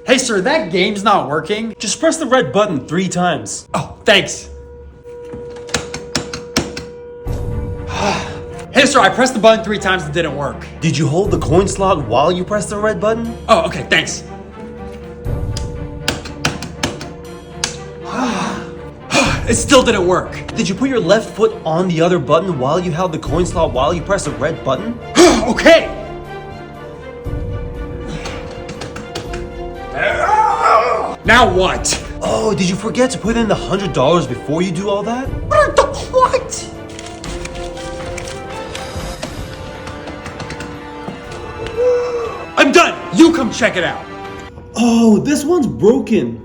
Hey sir, that game's not working. Just press the red button 3 times. Oh, thanks. Hey sir, I pressed the button 3 times and it didn't work. Did you hold the coin slot while you pressed the red button? Oh, okay, thanks. It still didn't work. Did you put your left foot on the other button while you held the coin slot while you pressed the red button? Okay. Now what? Oh, did you forget to put in the $100 before you do all that? What? I'm done. You come check it out. Oh, this one's broken.